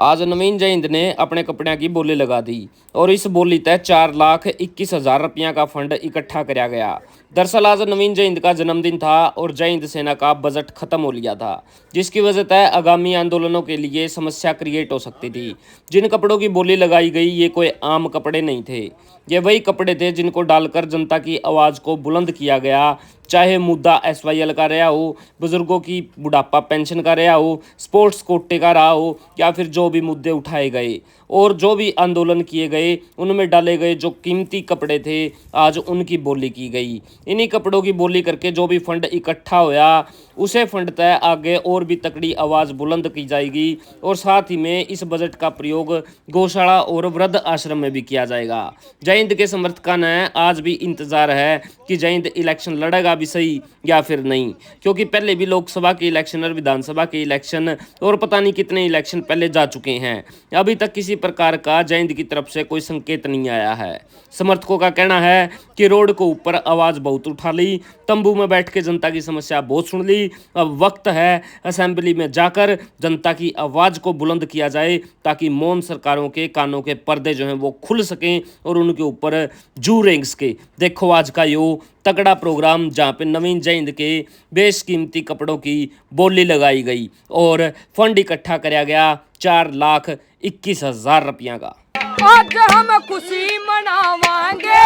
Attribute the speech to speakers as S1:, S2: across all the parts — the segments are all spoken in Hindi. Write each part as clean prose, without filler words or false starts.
S1: आज नवीन जयंत ने अपने कपड़े की बोली लगा दी और इस बोली तय 4,21,000 रुपया का फंड इकट्ठा कराया गया। दरअसल आज नवीन जयंत का जन्मदिन था और जयंत सेना का बजट खत्म हो लिया था, जिसकी वजह तय आगामी आंदोलनों के लिए समस्या क्रिएट हो सकती थी। जिन कपड़ों की बोली लगाई गई ये कोई आम कपड़े नहीं थे, ये वही कपड़े थे जिनको डालकर जनता की आवाज़ को बुलंद किया गया। चाहे मुद्दा SYL का रहा हो, बुजुर्गों की बुढ़ापा पेंशन का रहा हो, स्पोर्ट्स कोटे का रहा हो, या फिर जो भी मुद्दे उठाए गए और जो भी आंदोलन किए गए उनमें डाले गए जो कीमती कपड़े थे आज उनकी बोली की गई। इन्हीं कपड़ों की बोली करके जो भी फंड इकट्ठा होया उसे फंड तय आगे और भी तकड़ी आवाज़ बुलंद की जाएगी और साथ ही में इस बजट का प्रयोग गौशाला और वृद्ध आश्रम में भी किया जाएगा। जयंत के समर्थकों ने आज भी इंतजार है कि जयंत इलेक्शन लड़ेगा भी सही या फिर नहीं, क्योंकि पहले भी लोकसभा के इलेक्शन और विधानसभा के इलेक्शन और पता नहीं कितने इलेक्शन पहले जा चुके हैं। अभी तक किसी प्रकार का जयंत की तरफ से कोई संकेत नहीं आया है। समर्थकों का कहना है कि रोड को ऊपर आवाज़ बहुत उठा ली, तंबू में बैठ के जनता की समस्या बहुत सुन ली, अब वक्त है असेंबली में जाकर जनता की आवाज़ को बुलंद किया जाए ताकि मौन सरकारों के कानों के पर्दे जो हैं वो खुल सकें और उनके ऊपर जू रेंग सके। देखो आज का यो तगड़ा प्रोग्राम जहाँ पे नवीन जयंत के बेशकीमती कपड़ों की बोली लगाई गई और फंड इकट्ठा कराया गया 4,21,000 रुपया का।
S2: आज हम खुशी मनावांगे,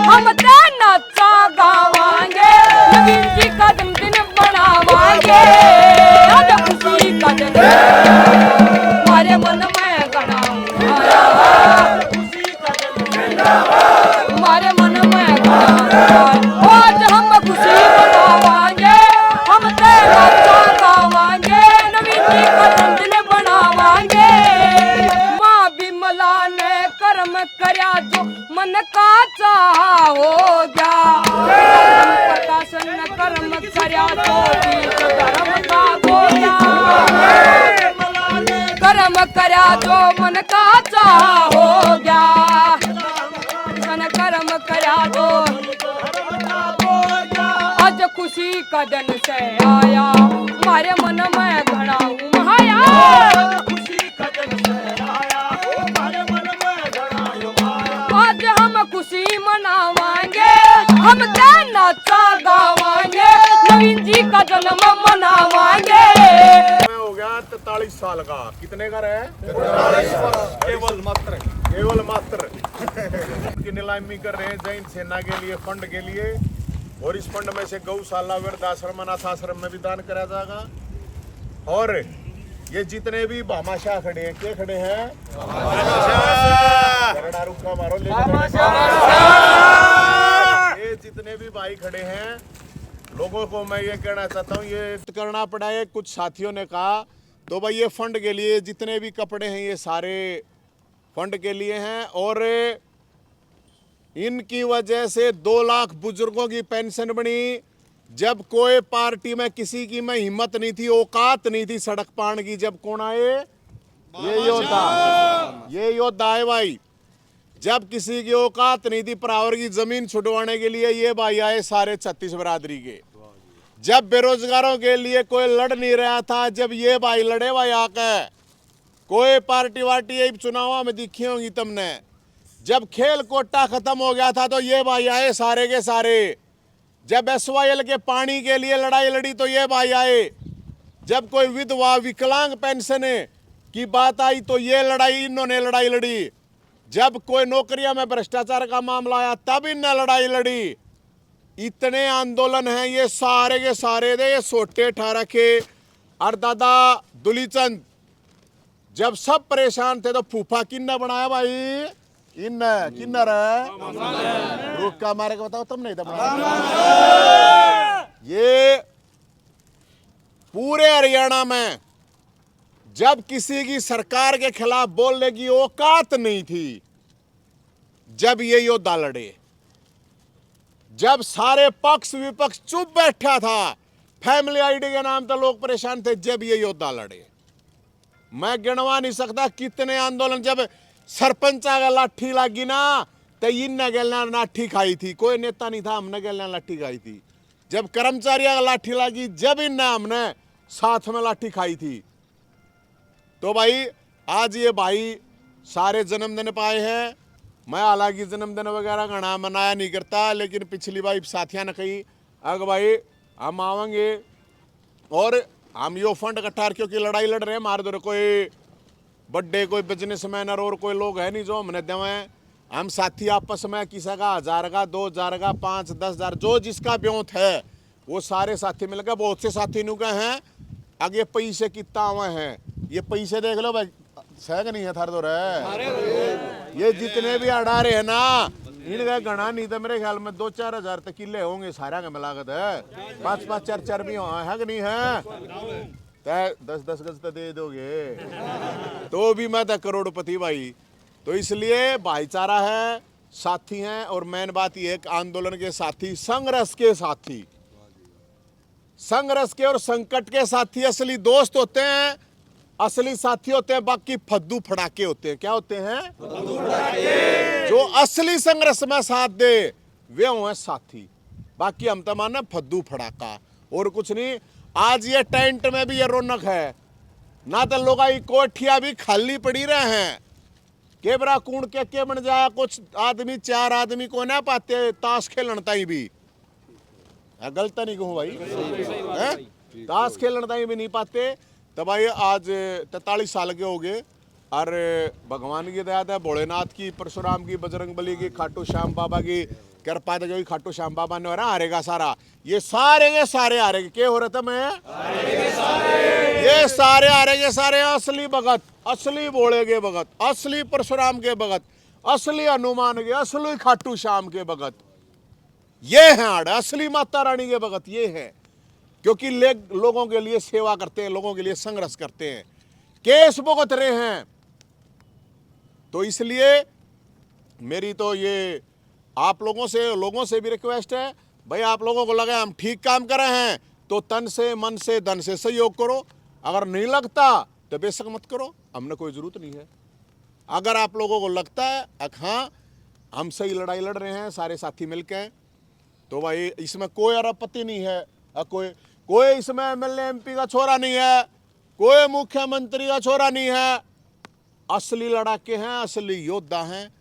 S2: हम नाचा गावांगे, नवीन जी का जन्मदिन मनावांगे। आज खुशी का दिन हमारे मन में गणा हमारे मन में गणा। आज हम खुशी मनावांगे, हम नाचा गावांगे, नवीन जी का जन्मदिन मनावांगे। माँ बिमला ने कर्म करया जो मन का चाहा हो जा, प्रकाश ने कर्म करया जो बीच धर्म का गोया। कर्म करया जो मन का चाहा हो गया, कर्म करया जो आज खुशी का दिन से आया, हमारे मन में घड़ा उमाया। आज हम खुशी मनावांगे, हम नाचा गावांगे, नवीन जी का जन्म मनावांगे।
S3: हो गया 43 साल का, कितने का रहे? 43 केवल मात्र की नीलामी कर रहे हैं जैन सेना के लिए, फंड के लिए। और इस फंड में से गौशाला, वृद्ध आश्रम, अनाथ आश्रम में भी दान कराया जाएगा। और ये जितने भी भामाशाह खड़े हैं, क्या खड़े हैं? रुका मारो ले, ये जितने भी भाई खड़े हैं, लोगों को मैं ये कहना चाहता हूँ, ये करना पड़ा है। कुछ साथियों ने कहा तो भाई ये फंड के लिए जितने भी कपड़े हैं ये सारे फंड के लिए हैं। और इनकी वजह से 2 लाख बुजुर्गों की पेंशन बनी। जब कोई पार्टी में किसी की में हिम्मत नहीं थी, औकात नहीं थी सड़क पान की, जब कौन आए? ये योद्धा है भाई। जब किसी की औकात नहीं थी परावर की जमीन छुटवाने के लिए, ये भाई आए सारे 36 बरादरी के। जब बेरोजगारों के लिए कोई लड़ नहीं रहा था, जब ये भाई लड़े भाई आके, कोई पार्टी वार्टी यही चुनाव में दिखी होंगी तुमने। जब खेल कोटा खत्म हो गया था तो ये भाई आए सारे के सारे। जब SYL के पानी के लिए लड़ाई लड़ी तो ये भाई आए। जब कोई विधवा विकलांग पेंशन की बात आई तो ये लड़ाई इन्होंने लड़ाई लड़ी। जब कोई नौकरियों में भ्रष्टाचार का मामला आया तब इन्होंने लड़ाई लड़ी। इतने आंदोलन हैं ये सारे के सारे दे, ये सोटे ठा रखे। और दादा दुलीचंद जब सब परेशान थे तो फूफा किन्ना बनाया भाई? किन्नर है, रुक का मारे के बताओ, तुम नहीं था बनाया। ये पूरे हरियाणा में जब किसी की सरकार के खिलाफ बोलने की औकात नहीं थी, जब ये योद्धा लड़े, जब सारे पक्ष विपक्ष चुप बैठा था, फैमिली आईडी के नाम तो लोग परेशान थे, जब ये योद्धा लड़े। मैं गिनवा नहीं सकता कितने आंदोलन। जब सरपंच का लाठी लगी ना तो इनने गलना लाठी खाई थी, कोई नेता नहीं था, हमने गलना लाठी खाई थी। जब कर्मचारियों का लाठी लगी, जब इनने हमने साथ में लाठी खाई थी। तो भाई आज ये भाई सारे जन्मदिन पाए हैं। मैं हालांकि जन्मदिन वगैरह का नाम मनाया नहीं करता, लेकिन पिछली बार साथिया ने कही अगर भाई हम आवेंगे और हम यो फंड इकट्ठा, क्योंकि लड़ाई लड़ रहे हैं हमारे दर कोई बड्डे कोई बिजनेसमैन और कोई लोग है नहीं जो हमने देवें। हम साथी आपस में किसी का 1000 का 2000 का 5 10,000 जो जिसका ब्योंत है वो सारे साथी मिलकर, बहुत से साथी नु के हैं आगे पैसे कितना हुए हैं। ये पैसे देख लो भाई, सह नहीं है थार दो रे। ये जितने भी अड़ा रहे हैं ना, इनका गणा नहीं था मेरे ख्याल में 2-4 हजार तक किले होंगे सारा का मिलाकत है। 5-5 4-4 भी है कि नहीं है? 10-10 गज तो दे दोगे तो भी मैं तो करोड़पति भाई। तो इसलिए भाईचारा है, साथी हैं, और मेन बात यह है आंदोलन के साथी, संघर्ष के साथी, संघर्ष के और संकट के साथी असली दोस्त होते हैं, असली साथी होते हैं। बाकी फद्दू फड़ाके होते हैं। क्या होते हैं? फद्दू फड़ाके। जो असली संघर्ष में साथ दे वे हैं साथी। बाकी हम तो माने फद्दू फड़ाका और कुछ नहीं। आज ये टेंट में भी ये रौनक है ना, तो लोग कोठिया भी खाली पड़ी रहे हैं। केबरा कूण के बन जाया, कुछ आदमी 4 आदमी को ना पाते ताश खेलन ताई भी, गलत नहीं कहूँ भाई, ताश खेलन ताई भी नहीं पाते। तो भाई आज 43 साल के हो गए और भगवान की दया है, भोलेनाथ की, परशुराम की, बजरंग बली की, खाटू श्याम बाबा की कृपा है, जो खाटू श्याम बाबा ने हो रहा हारेगा सारा। ये सारे के सारे हारेंगे। क्या हो रहा था मैं? ये सारे हारेंगे सारे। असली भगत, असली भोले के भगत, असली परशुराम के भगत, असली हनुमान के, असली खाटू श्याम के भगत, ये हैं आड़े। असली माता रानी के भगत ये हैं, क्योंकि लोगों के लिए सेवा करते हैं, लोगों के लिए संघर्ष करते हैं, केस भुगत रहे हैं। तो इसलिए मेरी तो ये आप लोगों से भी रिक्वेस्ट है भाई, आप लोगों को लगे हम ठीक काम कर रहे हैं तो तन से, मन से, धन से सहयोग करो। अगर नहीं लगता तो बेशक मत करो, हमने कोई जरूरत नहीं है। अगर आप लोगों को लगता है हाँ हम सही लड़ाई लड़ रहे हैं सारे साथी मिलकर, तो भाई इसमें कोई आपत्ति नहीं है। कोई इसमें एमएलए एमपी का छोरा नहीं है, कोई मुख्यमंत्री का छोरा नहीं है। असली लड़ाके हैं, असली योद्धा हैं,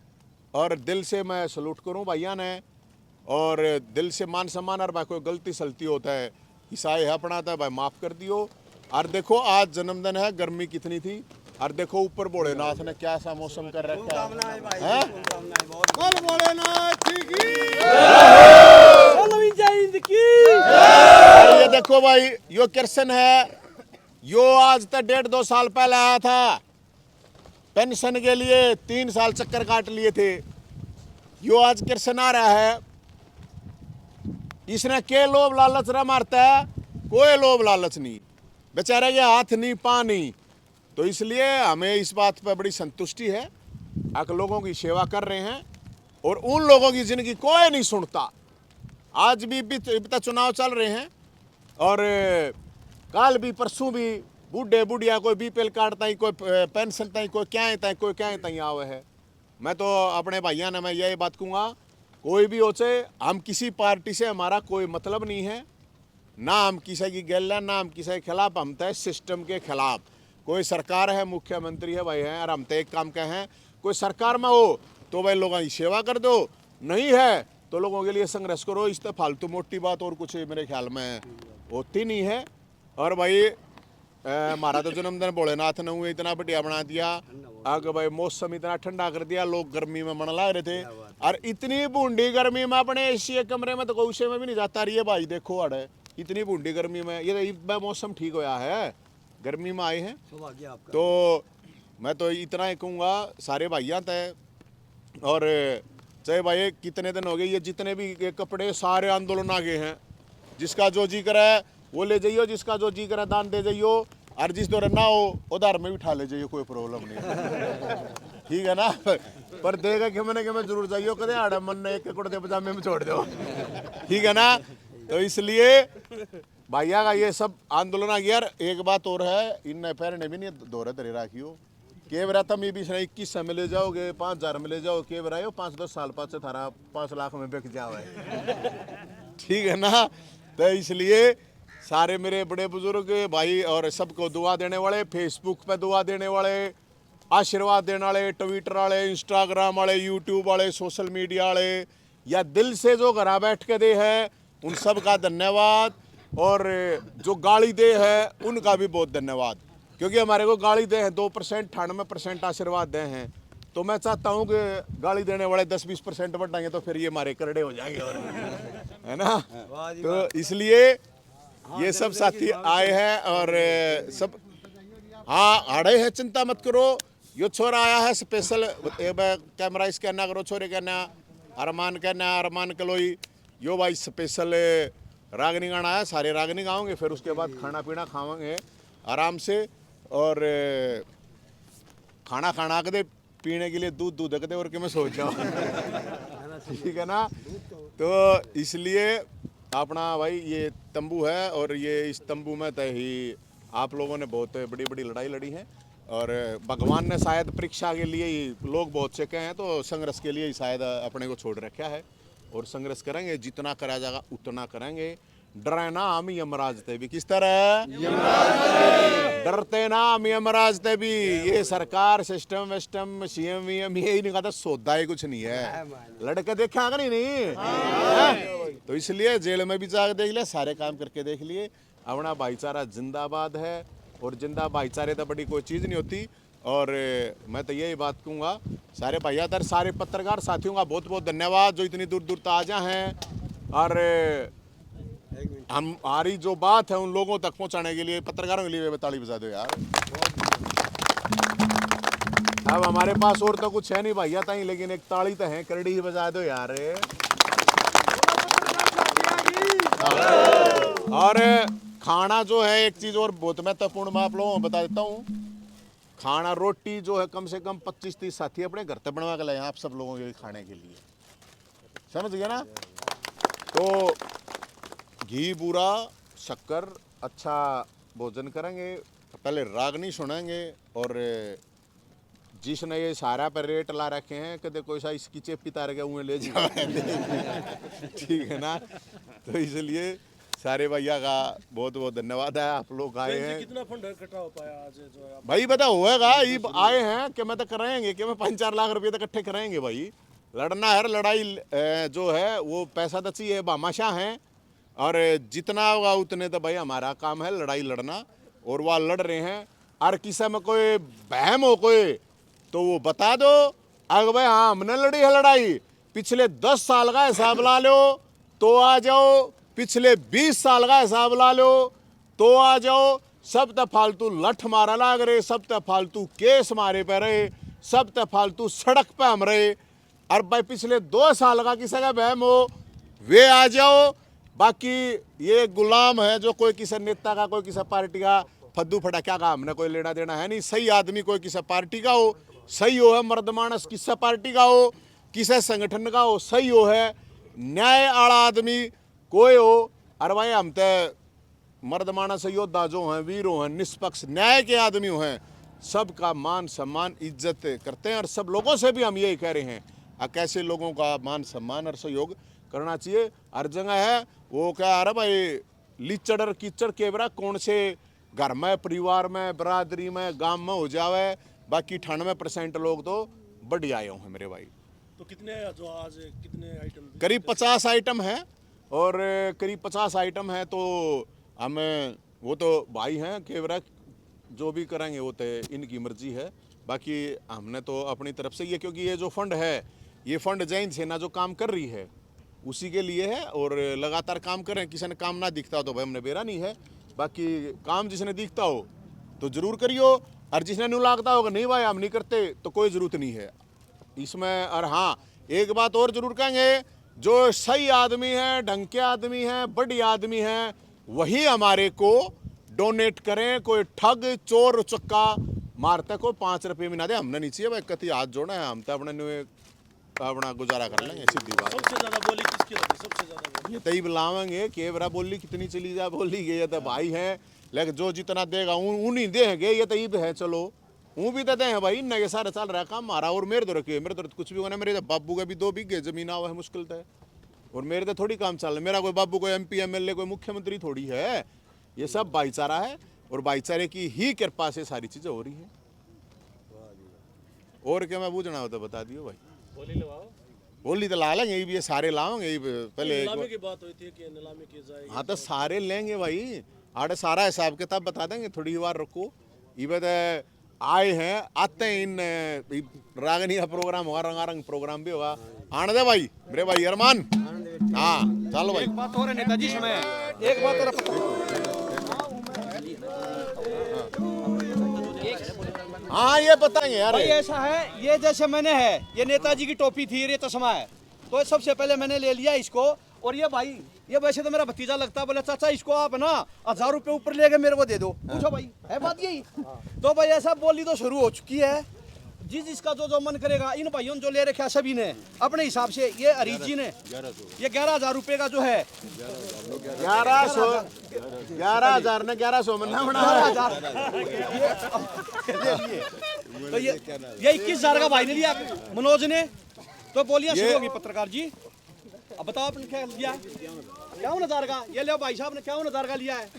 S3: और दिल से मैं सलूट करूं भैया ने, और दिल से मान सम्मान। और भाई कोई गलती सलती होता है, ईसाई है अपना था भाई माफ कर दियो। और देखो आज जन्मदिन है, गर्मी कितनी थी, और देखो ऊपर भोलेनाथ ने क्या सा मौसम कर रखा है। बोल भोलेनाथ की। ये देखो भाई, यो कृष्ण है, यो आज तक 1.5-2 साल पहले आया था पेंशन के लिए, 3 साल चक्कर काट लिए थे। यो आज कृष्ण आ रहा है। इसने के लोभ लालच रहा मारता है, कोई लोभ लालच नहीं, बेचारे के हाथ नहीं पा नहीं। तो इसलिए हमें इस बात पर बड़ी संतुष्टि है कि लोगों की सेवा कर रहे हैं, और उन लोगों की जिनकी कोई नहीं सुनता। आज भी चुनाव चल रहे हैं, और कल भी परसों भी बूढ़े बुढ़िया कोई बीपीएल कार्ड ताई, कोई पेंशन ताई, कोई क्या ताई, कोई क्या ताई आवे है। मैं तो अपने भाइयों ने मैं यही बात कहूँगा, कोई भी हो चाहे, हम किसी पार्टी से हमारा कोई मतलब नहीं है, ना हम किसी की गैल है, ना हम किसी के खिलाफ। हम तो सिस्टम के खिलाफ। कोई सरकार है, मुख्यमंत्री है भाई हैं, और हम तो एक काम के हैं, कोई सरकार में हो तो भाई लोगों की सेवा कर दो, नहीं है तो लोगों के लिए संघर्ष करो। इस तो फालतू मोटी बात और कुछ मेरे ख्याल में होती नहीं है। और भाई हमारा तो जन्मदिन भोलेनाथ ने हुए इतना बढ़िया बना दिया, आगे भाई मौसम इतना ठंडा कर दिया, लोग गर्मी में मन लग रहे थे, और इतनी बूंदी गर्मी में अपने एसी कमरे में तो गौशे में भी नहीं जाता रही है भाई। देखो अड़े इतनी बूंदी गर्मी में, ये मौसम ठीक होया है, गर्मी में आए हैं। तो मैं तो इतना ही कहूँगा सारे भाइयों तय, और चाहे भाई कितने दिन हो गए, ये जितने भी ये कपड़े सारे आंदोलन आ गए हैं, जिसका जो जी करे वो ले जाइयो, जिसका जो जी करे दान दे जाइयो, और जिस दौर ना हो उधार में भी उठा ले जाइयो, कोई प्रॉब्लम नहीं। ठीक है ना, पर देगा कि मैंने जरूर जाइयो, कदे आड़ा मन ने एक कुर्ते पजामे में छोड़ दो। ठीक है ना। तो इसलिए भैया का ये सब आंदोलन आ गया। एक बात और है, इन पैर ने भी नहीं दौरे धरे राखियो, के बरा तुम ये भी 21 में ले जाओगे, 5,000 में ले जाओ, के बरा 5-10 साल पास से थारा 5 लाख में बिक जाओ। ठीक है ना। तो इसलिए सारे मेरे बड़े बुजुर्ग भाई और सबको दुआ देने वाले, फेसबुक पे दुआ देने वाले, आशीर्वाद देने वाले, ट्विटर वाले, इंस्टाग्राम वाले, यूट्यूब वाले, सोशल मीडिया वाले, या दिल से जो घर बैठ के दे है, उन सब का धन्यवाद। और जो गाली दे है उनका भी बहुत धन्यवाद, क्योंकि हमारे को गाली दे हैं 2%, 98% आशीर्वाद दे हैं। तो मैं चाहता हूँ कि गाली देने वाले 10-20% बढ़ाएंगे तो फिर ये हमारे करड़े हो जाएंगे, और है ना। तो इसलिए ये सब साथी आए हैं और सब हाँ आड़े हैं, चिंता मत करो। यो छोरा आया है स्पेशल, कैमरा स्कैन करो, छोरे कहना अरमान कहना, अरमान कलोई, यो भाई स्पेशल रागनी गाना है। सारे रागनी गाओगे, फिर उसके बाद खाना पीना खावांगे आराम से, और खाना खाना के दे, पीने के लिए दूध के दे, और क्या मैं सोच जाऊँ ठीक है ना। तो इसलिए अपना भाई ये तंबू है, और ये इस तंबू में तो ही आप लोगों ने बहुत बड़ी बड़ी लड़ाई लड़ी है, और भगवान ने शायद परीक्षा के लिए ही, लोग बहुत से कहे हैं तो संघर्ष के लिए ही शायद अपने को छोड़ रखा है, और संघर्ष करेंगे, जितना करा जाएगा उतना करेंगे। डरे ना हम यमराज ते भी, किस तरह डरते ना हम यमराज ते भी। ये सरकार सिस्टम विस्टम सीएम वीएम यही नहीं कहता, सौदा ही कुछ नहीं है, लड़के देखा नहीं। तो इसलिए जेल में भी जाकर देख लिया, सारे काम करके देख लिए। अपना भाईचारा जिंदाबाद है, और जिंदा भाईचारे तो बड़ी कोई चीज़ नहीं होती। और मैं तो यही बात कहूँगा, सारे भाइयादार, सारे पत्रकार साथियों का बहुत बहुत धन्यवाद, जो इतनी दूर दूर तक आ जाए हैं, और हमारी जो बात है उन लोगों तक पहुँचाने के लिए, पत्रकारों के लिए ताली बजा दो यार। अब हमारे पास और तो कुछ है नहीं भैया ताई, लेकिन एक ताली तो है, करड़ी ही बजा दो यार। और खाना जो है एक चीज़ और बहुत महत्वपूर्ण, मैं आप लोगों को बता देता हूँ। खाना रोटी जो है कम से कम 25-30 साथी अपने घर तक बनवा के लाए आप सब लोगों के खाने के लिए, समझ गए ना। तो घी बूरा शक्कर अच्छा भोजन करेंगे, पहले रागनी सुनेंगे, और जिसने ये सारा पर रेट ला रखे हैं कदे कोई सा इसकी चेपी तार के उन्हें ले जाए ठीक है ना। तो इसलिए सारे भैया का बहुत बहुत धन्यवाद है, आप लोग आए हैं।
S4: कितना फंड इकट्ठा हो पाया आज जो है
S3: भाई बता होएगा, ये आए हैं कि मैं तो कराएंगे कि मैं 5-4 लाख रुपए तक इकट्ठे कराएंगे भाई। लड़ना है, लड़ाई जो है वो पैसा तो चाहिए, बामाशाह हैं, और जितना होगा उतने तो भाई हमारा काम है लड़ाई लड़ना, और वह लड़ रहे हैं। और किसी में कोई बहम हो कोई तो वो बता दो, अगर भाई हाँ हमने लड़ी है लड़ाई, पिछले 10 साल का हिसाब ला लो तो आ जाओ, पिछले 20 साल का हिसाब ला लो तो आ जाओ। सब तो फालतू लठ मारा लाग रहे, सब तो फालतू केस मारे पे रहे, सब तो फालतू सड़क पे हम रहे। और भाई पिछले 2 साल का किसी का बहम हो वे आ जाओ। बाकी ये गुलाम है जो कोई किसी नेता का, कोई किसी पार्टी का फद्दू फटाक्या का हमने कोई लेना देना है नहीं। सही आदमी कोई किसी पार्टी का हो, सही हो है मर्द मानस, किसी पार्टी का हो, किसी संगठन का हो, सही हो है, न्याय आला आदमी कोई हो। अरे भाई हम तो मर्द मानस योद्धा जो हैं, वीरों हैं, निष्पक्ष न्याय के आदमी हैं, सबका मान सम्मान इज्जत करते हैं। और सब लोगों से भी हम यही कह रहे हैं, कैसे लोगों का मान सम्मान और सहयोग करना चाहिए। हर जगह है वो क्या, अरे भाई लीचड़ और कीचड़ केवरा कौन से घर में, परिवार में, बरादरी में, गांव में हो जावे। बाकी 98% लोग तो बढ़िया आए हैं मेरे भाई।
S4: तो कितने जो आज कितने आइटम?
S3: करीब 50 आइटम है, और करीब 50 आइटम है। तो हम वो तो भाई हैं केवरा, जो भी करेंगे वो तो इनकी मर्जी है। बाकी हमने तो अपनी तरफ से ये, क्योंकि ये जो फंड है, ये फंड जय हिंद सेना जो काम कर रही है उसी के लिए है, और लगातार काम करें। किसी ने काम ना दिखता हो तो भाई हमने बेरा नहीं है। बाकी काम जिसने दिखता हो तो जरूर करियो, और जिसने नहीं लागता होगा नहीं भाई हम नहीं करते तो कोई ज़रूरत नहीं है इसमें। और हाँ एक बात और ज़रूर कहेंगे, जो सही आदमी है, ढंग के आदमी हैं, बढ़िया आदमी हैं, वही हमारे को डोनेट करें। कोई ठग चोर चक्का मारते को 5 रुपये में ना दे, हमने नहीं चाहिए भाई। कति हाथ जोड़ा है, हम तो अपना गुजारा कर लेंगे, सीधी बात।
S4: सबसे ज्यादा बोली किसकी होती है? सबसे ज्यादा बोली
S3: ये तई बुलावेंगे केवरा बोली कितनी चली जा बोली गई, ये तो भाई हैं, लेकिन जो जितना देगा उन्हीं देंगे। ये तो ईब है, चलो वो भी तो दे हैं भाई, इन ये सारे चल रहा है काम हमारा। और मेरे तो रखे, मेरे तो कुछ भी होना, मेरे बाबू का भी 2 बीघे जमीन आवा है मुश्किल है, और मेरे तो थोड़ी काम चल रहा है। मेरा कोई बाबू कोई MP MLA कोई मुख्यमंत्री थोड़ी है। ये सब भाईचारा है, और भाईचारे की ही कृपा से सारी चीज़ें हो रही हैं। और क्या मैं पूछना हो तो बता दियो भाई। बोली तो ला लेंगे, ये सारे लाओगे पहले
S4: नीलामी की बात हुई थी कि नीलामी की जाएगी।
S3: हाँ तो सारे लेंगे भाई, आड़े सारा हिसाब किताब बता देंगे, थोड़ी बार रुको। ये तो आए हैं, आते हैं इन रागनी का प्रोग्राम होगा, रंगारंग प्रोग्राम भी होगा। आने दे भाई मेरे भाई अरमान। हाँ चलो भाई।
S5: एक बात और है नेताजी, समय एक बात और
S3: हाँ ये बताएंगे यार।
S5: भाई ऐसा है, ये जैसे मैंने है, ये नेताजी की टोपी थी, ये चश्मा है, तो सबसे पहले मैंने ले लिया इसको। और ये भाई, ये वैसे तो मेरा भतीजा लगता है, बोले चाचा इसको आप ना 1000 रुपये ऊपर लेके मेरे को दे दो। पूछो भाई, है बात यही? तो भाई ऐसा बोली तो शुरू हो चुकी है, जिसका जो मन करेगा। इन भाइयों ने जो ले रखा सभी ने अपने हिसाब से, ये हरीश जी ने ये 11,000 रुपये का जो है
S3: 11,000 ने 1100 में ना बना।
S5: 11,000 तो ये 21,000 का भाई ने लिया मनोज ने। तो बोलिए शुरू होगी पत्रकार जी, अब बताओ आपने क्या लिया? 51,000 का ये लो भाई साहब ने 51,000 का लिया है।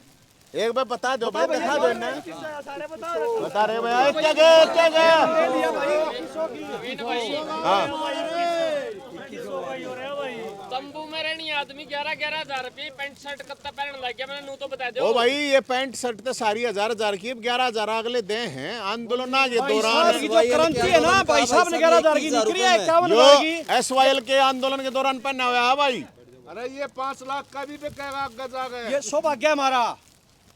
S3: एक बार बता दो भाई, दिखा दो ना, बता रहे भाई।
S1: तंबू में रहनी आदमी 11,000 रुपये पैंट शर्ट कत्ता पहन लग गया, मैंने नू तो बता दो।
S3: ओ भाई ये पैंट शर्ट तो सारी 1000 की, 11,000 अगले दे हैं आंदोलन के दौरान।
S5: की जो करंसी है ना भाई साहब ने 11,000 की निकली है, 51,000 की।
S3: SYL के आंदोलन के दौरान पहना हुआ है भाई। अरे ये 5 लाख का भी बिकेगा गजा गए।
S5: ये सौभाग्य है हमारा,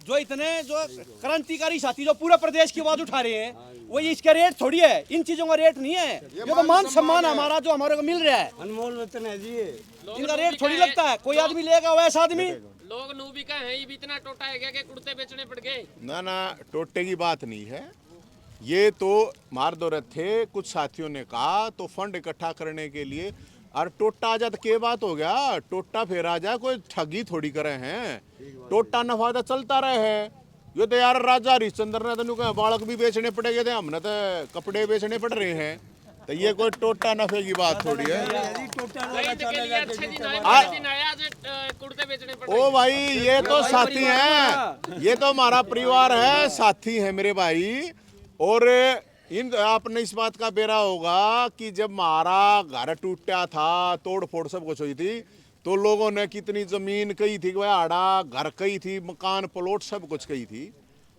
S5: जो इतने जो क्रांतिकारी साथी जो पूरे प्रदेश की आवाज उठा रहे हैं, वो इसका रेट थोड़ी है, इन चीजों का रेट नहीं है। ये तो मान सम्मान हमारा जो हमारे को मिल रहा है,
S6: अनमोल वेतन है जी।
S5: इनका रेट थोड़ी लगता है। कोई आदमी लेगा वैसा आदमी।
S1: लोग नू भी कहे हैं, ये भी इतना टोटा है क्या कि कुर्ते बेचने पड़ गए।
S3: ना टोटे की बात नहीं है, ये तो मार दो रहे थे कुछ साथियों ने कहा, तो फंड इकट्ठा करने के लिए। और टोटा आ जाए तो क्या बात हो गया, टोटा फिर आ जाए, कोई ठगी थोड़ी करे हैं। टोटा नफा तो चलता रहे है। ये तो यार राजा हरिश्चंद्र ने तो कहा बालक भी बेचने पड़ेंगे थे, हमने तो कपड़े बेचने पड़ रहे हैं, तो ये कोई टोटा नफे की बात थोड़ी है। ओ भाई ये तो साथी हैं, ये तो हमारा परिवार है, साथी है मेरे भाई। और इन आपने इस बात का बेरा होगा कि जब हमारा घर टूटा था, तोड़ फोड़ सब कुछ हुई थी, तो लोगों ने कितनी जमीन कही थी, आड़ा घर कही थी, मकान प्लॉट सब कुछ कही थी।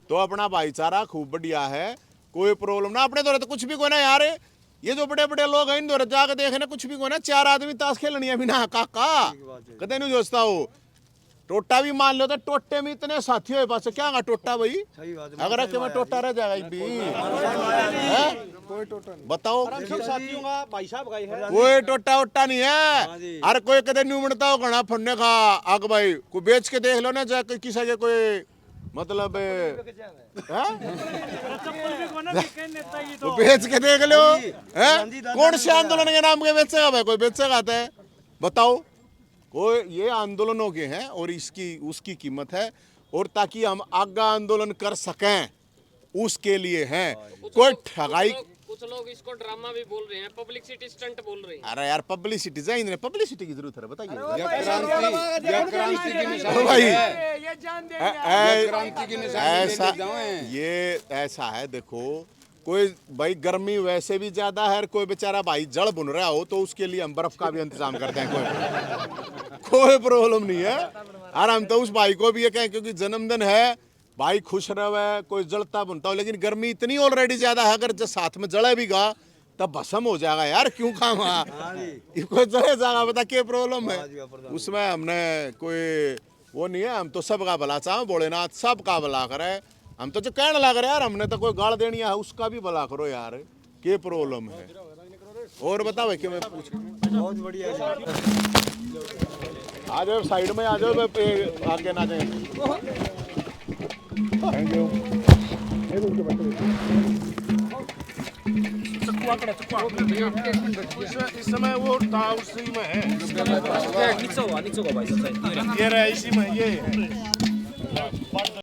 S3: तो अपना भाईचारा खूब बढ़िया है, कोई प्रॉब्लम ना। अपने दौरे तो कुछ भी कोई ना यार, ये जो बड़े बड़े लोग हैं इन दौरे जाकर देखना, कुछ भी कोई ना। 4 आदमी ताश खेलनी है बिना काका कदे नहीं जोचता हो। टोटा भी मान लो तो टोटे में इतने साथी हो पास क्या होगा टोटा भाई, अगर रखे में टोटा रह जाएगा भी बताओ।
S5: साथियों का भाई साहब गए हैं,
S3: कोई टोटा वोटा नहीं है। अरे कोई कदे नहीं उमड़ता हो घना फन्ने का आग भाई, कोई बेच के देख लो ना जाके किसी के कोई मतलब बेच के देख लो। कौन से आंदोलन के नाम के बेचेगा भाई, कोई बेचेगा आता है बताओ। कोई ये आंदोलनों के हैं और इसकी उसकी कीमत है, और ताकि हम आगे आंदोलन कर सकें उसके लिए हैं। कोई ठगाई,
S1: कुछ लोग इसको ड्रामा भी बोल रहे हैं, पब्लिसिटी स्टंट बोल रहे हैं।
S3: अरे यार पब्लिसिटी चाहिए, पब्लिसिटी की जरूरत है बताइए भाई। ये ऐसा है देखो, कोई भाई गर्मी वैसे भी ज्यादा है, कोई बेचारा भाई जड़ बुन रहा हो तो उसके लिए हम बर्फ का भी इंतजाम करते हैं, कोई प्रॉब्लम नहीं है। और हम तो उस भाई को भी ये कहें क्योंकि जन्मदिन है, भाई खुश रहे, कोई जलता बुनता हो। लेकिन गर्मी इतनी ऑलरेडी ज्यादा है, अगर जो साथ में जड़े भी गा तब भस्म हो जाएगा यार, क्यों काम कोई जले जाएगा बता क्या प्रॉब्लम है उसमें। हमने कोई वो नहीं है, हम तो सबका भला चाहो, भोलेनाथ सबका भला करे। हम तो जो कहने लग रहे यार, हमने तो कोई गाल देनी है उसका भी भला करो यार, क्या प्रॉब्लम है। और बता भाई, क्या मैं पूछ
S6: बहुत बढ़िया
S3: आ जाओ साइड में, आ जाओ आगे ना जाए। Thank you. इस समय वो था उसी में है, ये रहा इसी में ये